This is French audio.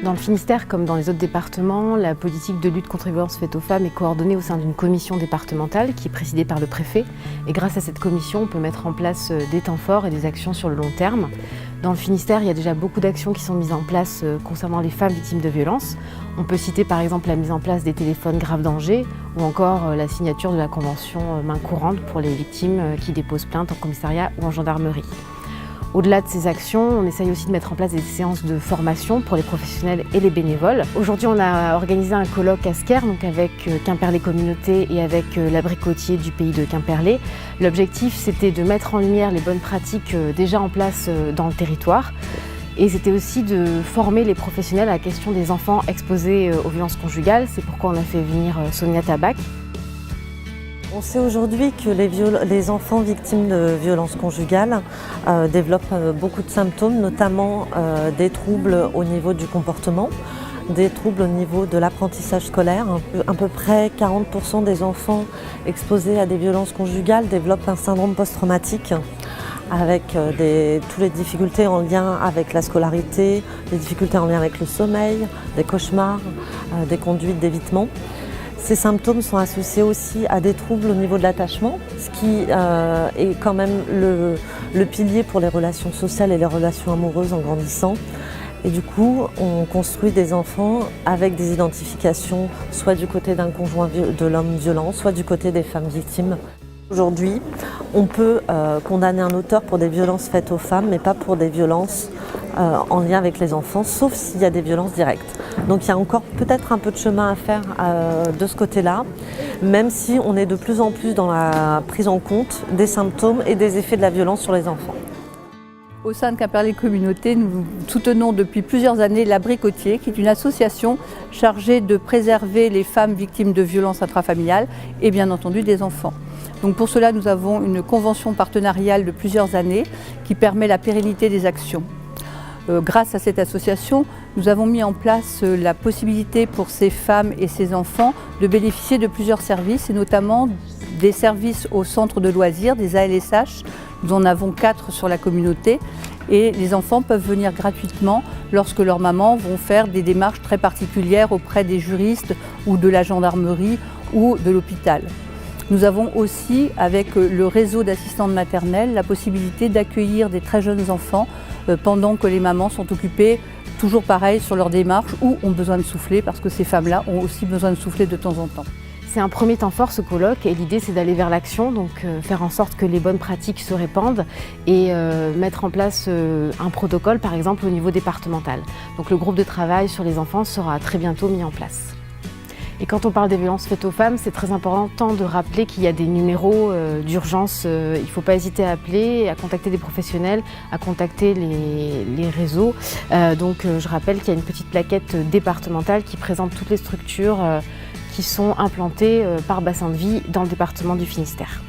Dans le Finistère, comme dans les autres départements, la politique de lutte contre les violences faites aux femmes est coordonnée au sein d'une commission départementale qui est présidée par le préfet. Et grâce à cette commission, on peut mettre en place des temps forts et des actions sur le long terme. Dans le Finistère, il y a déjà beaucoup d'actions qui sont mises en place concernant les femmes victimes de violences. On peut citer par exemple la mise en place des téléphones grave danger ou encore la signature de la convention main courante pour les victimes qui déposent plainte en commissariat ou en gendarmerie. Au-delà de ces actions, on essaye aussi de mettre en place des séances de formation pour les professionnels et les bénévoles. Aujourd'hui, on a organisé un colloque à Sker, donc avec Quimperlé Communauté et avec l'abri côtier du pays de Quimperlé. L'objectif, c'était de mettre en lumière les bonnes pratiques déjà en place dans le territoire. Et c'était aussi de former les professionnels à la question des enfants exposés aux violences conjugales. C'est pourquoi on a fait venir Sonia Tabac. On sait aujourd'hui que les enfants victimes de violences conjugales développent beaucoup de symptômes, notamment des troubles au niveau du comportement, des troubles au niveau de l'apprentissage scolaire. À peu près 40% des enfants exposés à des violences conjugales développent un syndrome post-traumatique avec toutes les difficultés en lien avec la scolarité, les difficultés en lien avec le sommeil, des cauchemars, des conduites d'évitement. Ces symptômes sont associés aussi à des troubles au niveau de l'attachement, ce qui est quand même le pilier pour les relations sociales et les relations amoureuses en grandissant. Et du coup, on construit des enfants avec des identifications, soit du côté d'un conjoint de l'homme violent, soit du côté des femmes victimes. Aujourd'hui, on peut condamner un auteur pour des violences faites aux femmes, mais pas pour des violences en lien avec les enfants, sauf s'il y a des violences directes. Donc il y a encore peut-être un peu de chemin à faire de ce côté-là, même si on est de plus en plus dans la prise en compte des symptômes et des effets de la violence sur les enfants. Au sein de Quimperlé Communauté, nous soutenons depuis plusieurs années l'Abri Côtier, qui est une association chargée de préserver les femmes victimes de violences intrafamiliales et bien entendu des enfants. Donc pour cela, nous avons une convention partenariale de plusieurs années qui permet la pérennité des actions. Grâce à cette association, nous avons mis en place la possibilité pour ces femmes et ces enfants de bénéficier de plusieurs services, et notamment des services au centre de loisirs, des ALSH. Nous en avons 4 sur la communauté et les enfants peuvent venir gratuitement lorsque leurs mamans vont faire des démarches très particulières auprès des juristes ou de la gendarmerie ou de l'hôpital. Nous avons aussi, avec le réseau d'assistantes maternelles, la possibilité d'accueillir des très jeunes enfants pendant que les mamans sont occupées, toujours pareil, sur leur démarche ou ont besoin de souffler, parce que ces femmes-là ont aussi besoin de souffler de temps en temps. C'est un premier temps fort, ce colloque, et l'idée c'est d'aller vers l'action, donc faire en sorte que les bonnes pratiques se répandent et mettre en place un protocole, par exemple, au niveau départemental. Donc le groupe de travail sur les enfants sera très bientôt mis en place. Et quand on parle des violences faites aux femmes, c'est très important de rappeler qu'il y a des numéros d'urgence. Il ne faut pas hésiter à appeler, à contacter des professionnels, à contacter les réseaux. Donc je rappelle qu'il y a une petite plaquette départementale qui présente toutes les structures qui sont implantées par bassin de vie dans le département du Finistère.